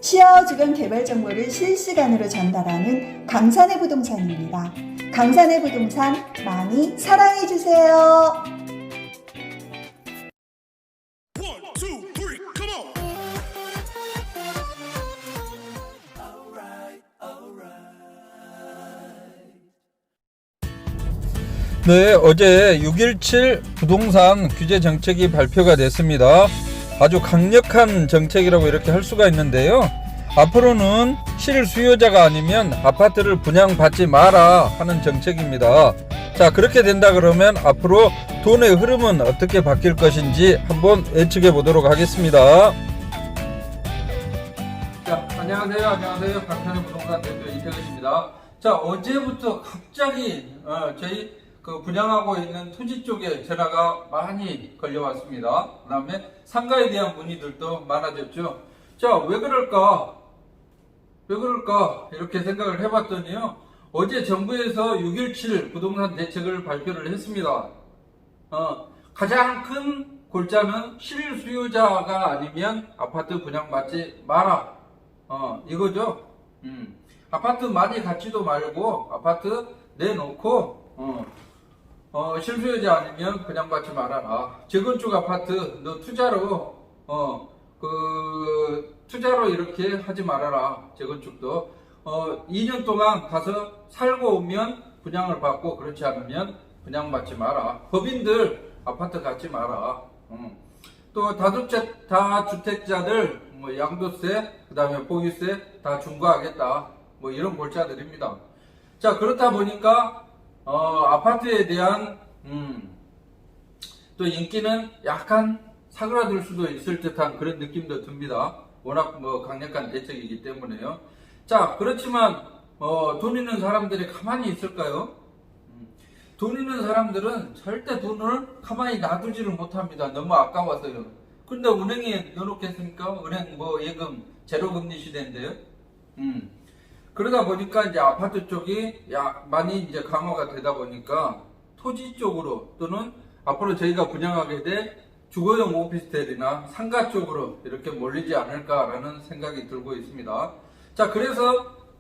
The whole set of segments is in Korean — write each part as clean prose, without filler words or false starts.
시야주변 개발 정보를 실시간으로 전달하는 강산의 부동산입니다. 강산의 부동산 많이 사랑해주세요. 네, 어제 6.17 부동산 규제 정책이 발표가 됐습니다. 아주 강력한 정책이라고 이렇게 할 수가 있는데요. 앞으로는 실수요자가 아니면 아파트를 분양받지 마라 하는 정책입니다. 자, 그렇게 된다 그러면 앞으로 돈의 흐름은 어떻게 바뀔 것인지 한번 예측해 보도록 하겠습니다. 자, 안녕하세요. 강산의 부동산 대표 이태근입니다. 자, 어제부터 갑자기 저희 분양하고 있는 토지 쪽에 전화가 많이 걸려왔습니다. 그 다음에 상가에 대한 문의들도 많아졌죠. 자, 왜 그럴까 이렇게 생각을 해봤더니요, 어제 정부에서 6.17 부동산 대책을 발표를 했습니다. 가장 큰 골자는 실수요자가 아니면 아파트 분양받지 마라, 이거죠. 아파트 많이 갖지도 말고 아파트 내놓고 실수요자 아니면 분양받지 말아라. 재건축 아파트 너 투자로 이렇게 하지 말아라. 재건축도 2년 동안 가서 살고 오면 분양을 받고, 그렇지 않으면 분양받지 마라. 법인들 아파트 갖지 마라. 또 다주택자들 양도세, 그 다음에 보유세 다 중과하겠다, 이런 골자들입니다. 자, 그렇다 보니까 아파트에 대한 또 인기는 약간 사그라들 수도 있을 듯한 그런 느낌도 듭니다. 워낙 강력한 대책이기 때문에요. 자, 그렇지만 돈 있는 사람들이 가만히 있을까요? 돈 있는 사람들은 절대 돈을 가만히 놔두지를 못합니다. 너무 아까워서요. 근데 은행에 넣어놓겠습니까? 은행 예금 제로금리 시대인데요. 그러다 보니까 이제 아파트 쪽이 많이 이제 강화가 되다 보니까 토지 쪽으로, 또는 앞으로 저희가 분양하게 될 주거용 오피스텔이나 상가 쪽으로 이렇게 몰리지 않을까라는 생각이 들고 있습니다. 자, 그래서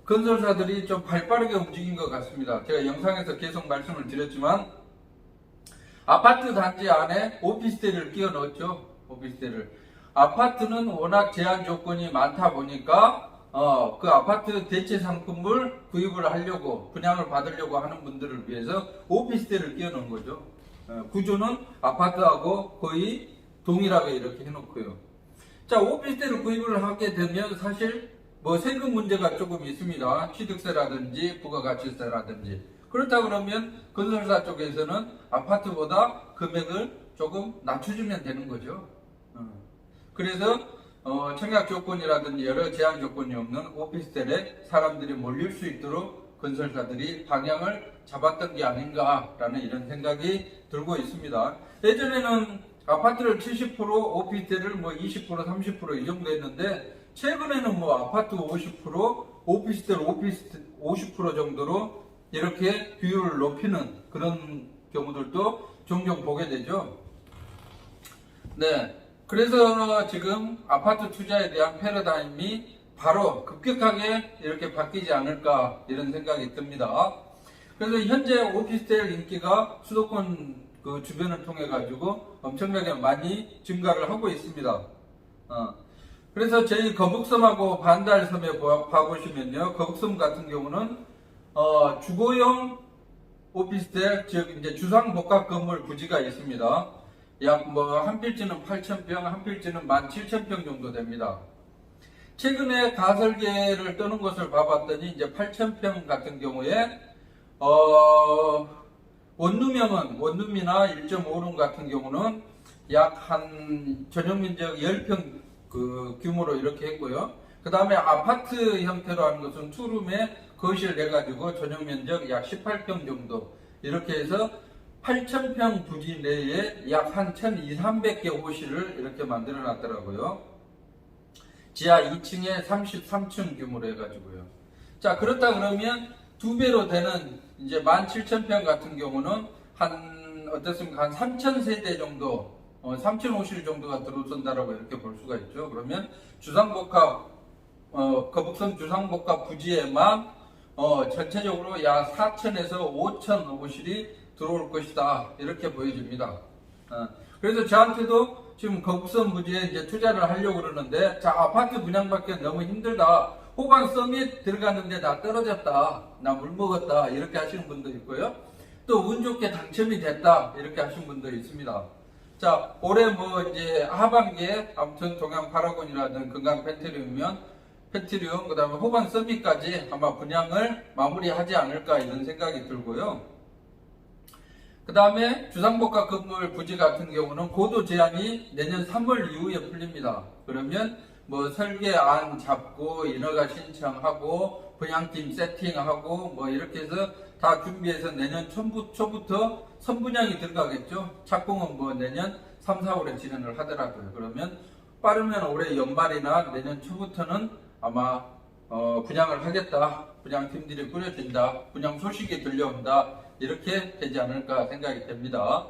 건설사들이 좀 발빠르게 움직인 것 같습니다. 제가 영상에서 계속 말씀을 드렸지만 아파트 단지 안에 오피스텔을 끼워 넣었죠. 오피스텔을. 아파트는 워낙 제한 조건이 많다 보니까 그 아파트 대체 상품을 구입을 하려고, 분양을 받으려고 하는 분들을 위해서 오피스텔을 끼워 넣은 거죠. 구조는 아파트하고 거의 동일하게 이렇게 해놓고요. 자, 오피스텔을 구입을 하게 되면 사실 세금 문제가 조금 있습니다. 취득세라든지 부가가치세라든지. 그렇다 그러면 건설사 쪽에서는 아파트보다 금액을 조금 낮춰주면 되는 거죠. 그래서 청약 조건이라든지 여러 제한 조건이 없는 오피스텔에 사람들이 몰릴 수 있도록 건설사들이 방향을 잡았던 게 아닌가라는 이런 생각이 들고 있습니다. 예전에는 아파트를 70%, 오피스텔을 20%, 30% 이 정도 했는데, 최근에는 아파트 50%, 오피스텔 50% 정도로 이렇게 비율을 높이는 그런 경우들도 종종 보게 되죠. 네. 그래서 지금 아파트 투자에 대한 패러다임이 바로 급격하게 이렇게 바뀌지 않을까, 이런 생각이 듭니다. 그래서 현재 오피스텔 인기가 수도권 주변을 통해 가지고 엄청나게 많이 증가를 하고 있습니다. 그래서 저희 거북섬하고 반달섬에 봐보시면요, 거북섬 같은 경우는 주거용 오피스텔, 즉 이제 주상복합 건물 부지가 있습니다. 약 한 필지는 8,000평, 한 필지는 17,000평 정도 됩니다. 최근에 가설계를 떠는 것을 봐봤더니 이제 8,000평 같은 경우에 원룸이나 1.5룸 같은 경우는 약 한 전용면적 10평 규모로 이렇게 했고요. 그 다음에 아파트 형태로 하는 것은 투룸에 거실 내가지고 전용면적 약 18평 정도 이렇게 해서 8,000평 부지 내에 약 한 1,200, 300개 호실을 이렇게 만들어 놨더라고요. 지하 2층에 33층 규모로 해가지고요. 자, 그렇다 그러면 2배로 되는 이제 17,000평 같은 경우는 어떻습니까? 한 3,000세대 정도, 3,000호실 정도가 들어선다라고 이렇게 볼 수가 있죠. 그러면 주상복합 거북선 주상복합 부지에만 전체적으로 약 4천에서 5천 오브실이 들어올 것이다. 이렇게 보여집니다. 그래서 저한테도 지금 거북선 부지에 이제 투자를 하려고 그러는데, 자, 아파트 분양받기 너무 힘들다. 호반 서밋 들어갔는데 나 떨어졌다. 나 물 먹었다. 이렇게 하시는 분도 있고요. 또 운 좋게 당첨이 됐다. 이렇게 하시는 분도 있습니다. 자, 올해 뭐 이제 하반기에 아무튼 동양 파라곤이라든 건강 펜트리움, 그 다음에 호반 서밋까지 아마 분양을 마무리하지 않을까 이런 생각이 들고요. 그 다음에 주상복합 건물 부지 같은 경우는 고도 제한이 내년 3월 이후에 풀립니다. 그러면 뭐 설계안 잡고 인허가 신청하고 분양팀 세팅하고 뭐 이렇게 해서 다 준비해서 내년 초부터 선분양이 들어가겠죠. 착공은 뭐 내년 3, 4월에 진행을 하더라고요. 그러면 빠르면 올해 연말이나 내년 초부터는 아마 분양을 하겠다. 분양팀들이 꾸려진다. 분양 소식이 들려온다. 이렇게 되지 않을까 생각이 됩니다.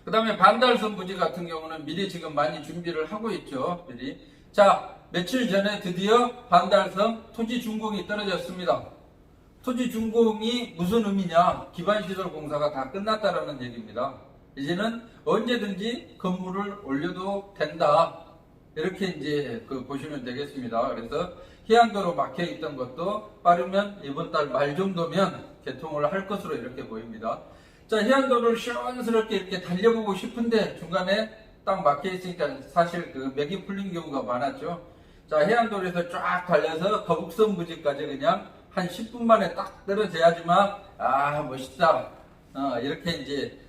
그 다음에 반달섬 부지 같은 경우는 미리 지금 많이 준비를 하고 있죠. 미리. 자, 며칠 전에 드디어 반달섬 토지 준공이 떨어졌습니다. 토지 준공이 무슨 의미냐? 기반시설 공사가 다 끝났다라는 얘기입니다. 이제는 언제든지 건물을 올려도 된다. 이렇게 이제 보시면 되겠습니다. 그래서 해안도로 막혀 있던 것도 빠르면 이번 달 말 정도면 개통을 할 것으로 이렇게 보입니다. 자, 해안도로를 시원스럽게 이렇게 달려보고 싶은데 중간에 딱 막혀 있으니까 사실 맥이 풀린 경우가 많았죠. 자, 해안도로에서 쫙 달려서 거북선 부지까지 그냥 한 10분 만에 딱 떨어져야지만 멋있다. 이렇게 이제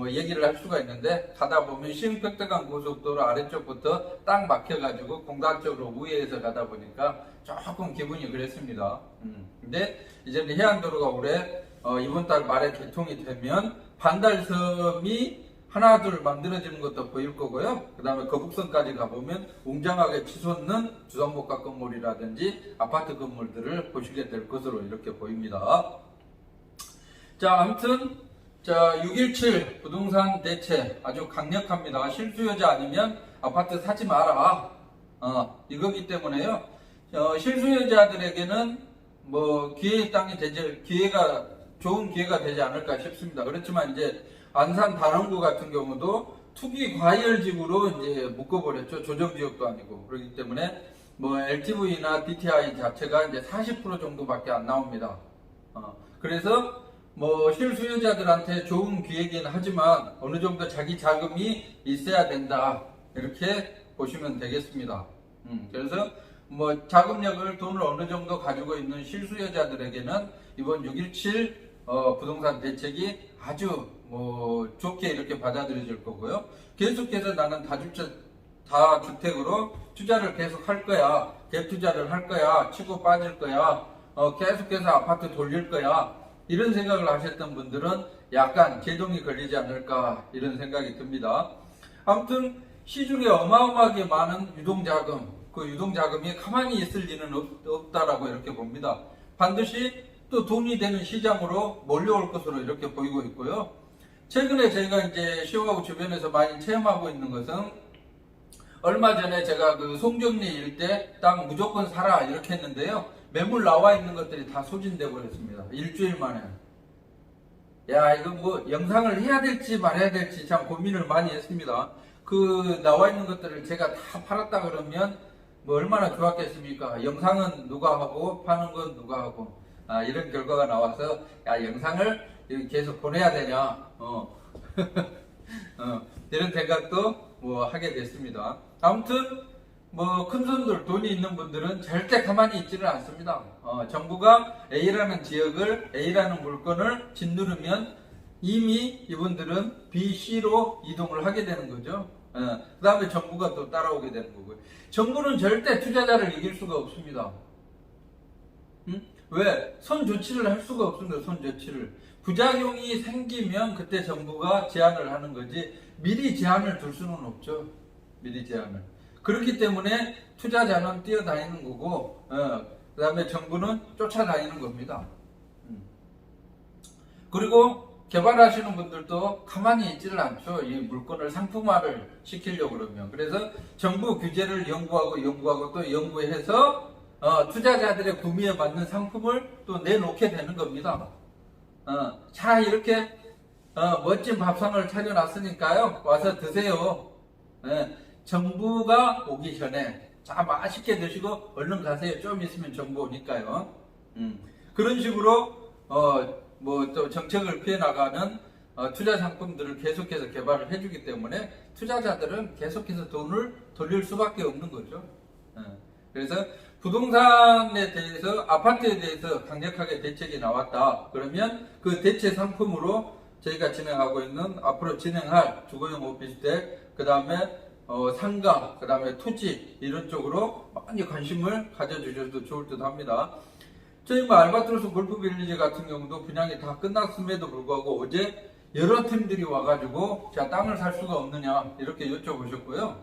얘기를 할 수가 있는데, 가다 보면 시흥백덕간 고속도로 아래쪽부터 딱 막혀가지고 공단적으로 우회해서 가다 보니까 조금 기분이 그랬습니다. 근데 이제는 해안도로가 올해 이번 달 말에 개통이 되면 반달섬이 하나 둘 만들어지는 것도 보일 거고요. 그 다음에 거북선까지 가보면 웅장하게 치솟는 주상복합 건물이라든지 아파트 건물들을 보시게 될 것으로 이렇게 보입니다. 자, 아무튼 617 부동산 대책 아주 강력합니다. 실수요자 아니면 아파트 사지 마라. 이거기 때문에요. 실수요자들에게는 뭐 기회의 땅이 좋은 기회가 되지 않을까 싶습니다. 그렇지만 이제 안산 단원구 같은 경우도 투기 과열지구로 이제 묶어버렸죠. 조정지역도 아니고. 그렇기 때문에 뭐 LTV나 DTI 자체가 이제 40% 정도밖에 안 나옵니다. 그래서 뭐 실수요자들한테 좋은 기회긴 하지만 어느 정도 자기 자금이 있어야 된다. 이렇게 보시면 되겠습니다. 그래서 뭐 자금력을 돈을 어느 정도 가지고 있는 실수요자들에게는 이번 617 부동산 대책이 아주 뭐 좋게 이렇게 받아들여질 거고요. 계속해서 나는 다주택으로 투자를 계속 할 거야. 갭 투자를 할 거야. 치고 빠질 거야. 계속해서 아파트 돌릴 거야. 이런 생각을 하셨던 분들은 약간 제동이 걸리지 않을까 이런 생각이 듭니다. 아무튼 시중에 어마어마하게 많은 유동자금, 그 유동자금이 가만히 있을 리는 없다라고 이렇게 봅니다. 반드시 또 돈이 되는 시장으로 몰려올 것으로 이렇게 보이고 있고요. 최근에 저희가 이제 시호하고 주변에서 많이 체험하고 있는 것은, 얼마 전에 제가 송정리 일대 땅 무조건 사라 이렇게 했는데요. 매물 나와 있는 것들이 다 소진돼 버렸습니다. 일주일 만에. 야, 이거 뭐 영상을 해야 될지 말아야 될지 참 고민을 많이 했습니다. 나와 있는 것들을 제가 다 팔았다 그러면 뭐 얼마나 좋았겠습니까? 영상은 누가 하고 파는 건 누가 하고. 이런 결과가 나와서, 야, 영상을 계속 보내야 되냐, 이런 생각도 뭐 하게 됐습니다. 아무튼 뭐 큰손들, 돈이 있는 분들은 절대 가만히 있지는 않습니다. 정부가 A라는 지역을, A라는 물건을 짓누르면 이미 이분들은 B, C로 이동을 하게 되는 거죠. 그 다음에 정부가 또 따라오게 되는 거고요. 정부는 절대 투자자를 이길 수가 없습니다. 왜? 손조치를 할 수가 없습니다. 손조치를. 부작용이 생기면 그때 정부가 제한을 하는 거지, 미리 제한을 둘 수는 없죠. 미리 제한을. 그렇기 때문에 투자자는 뛰어다니는 거고, 그 다음에 정부는 쫓아다니는 겁니다. 그리고 개발하시는 분들도 가만히 있지를 않죠. 이 물건을 상품화를 시키려고 그러면. 그래서 정부 규제를 연구하고 또 연구해서 투자자들의 구매에 맞는 상품을 또 내놓게 되는 겁니다. 자, 이렇게 멋진 밥상을 차려놨으니까요. 와서 드세요. 정부가 오기 전에 자, 맛있게 드시고 얼른 가세요. 좀 있으면 정부 오니까요. 그런 식으로 뭐 또 정책을 피해나가는 투자 상품들을 계속해서 개발을 해주기 때문에 투자자들은 계속해서 돈을 돌릴 수밖에 없는 거죠. 그래서 부동산에 대해서, 아파트에 대해서 강력하게 대책이 나왔다. 그러면 그 대체 상품으로 저희가 진행하고 있는, 앞으로 진행할 주거용 오피스텔, 그 다음에 상가, 그 다음에 토지, 이런 쪽으로 많이 관심을 가져주셔도 좋을 듯 합니다. 저희 뭐 알바트로스 골프 빌리지 같은 경우도 분양이 다 끝났음에도 불구하고 어제 여러 팀들이 와가지고 자, 땅을 살 수가 없느냐 이렇게 여쭤보셨고요.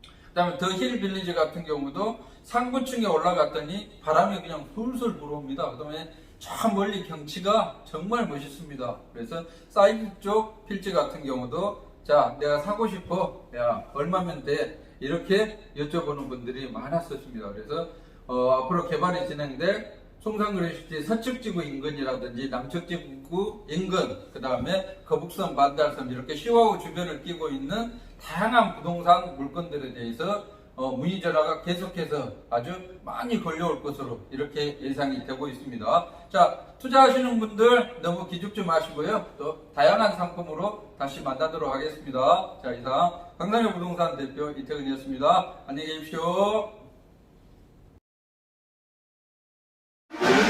그 다음에 더 힐 빌리지 같은 경우도 상부층에 올라갔더니 바람이 그냥 술술 불어옵니다. 그 다음에 저 멀리 경치가 정말 멋있습니다. 그래서 사이드 쪽 필지 같은 경우도 자, 내가 사고 싶어, 야, 얼마면 돼, 이렇게 여쭤보는 분들이 많았었습니다. 그래서 앞으로 개발이 진행될 송산그레시티 서측지구 인근이라든지 남측지구 인근, 그 다음에 거북선, 반달섬, 이렇게 시와우 주변을 끼고 있는 다양한 부동산 물건들에 대해서 문의 전화가 계속해서 아주 많이 걸려올 것으로 이렇게 예상이 되고 있습니다. 자, 투자하시는 분들 너무 기죽지 마시고요. 또 다양한 상품으로 다시 만나도록 하겠습니다. 자, 이상 강남의 부동산 대표 이태근이었습니다. 안녕히 계십시오.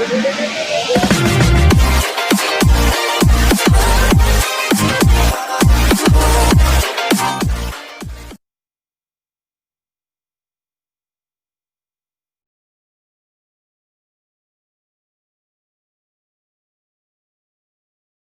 Thank you.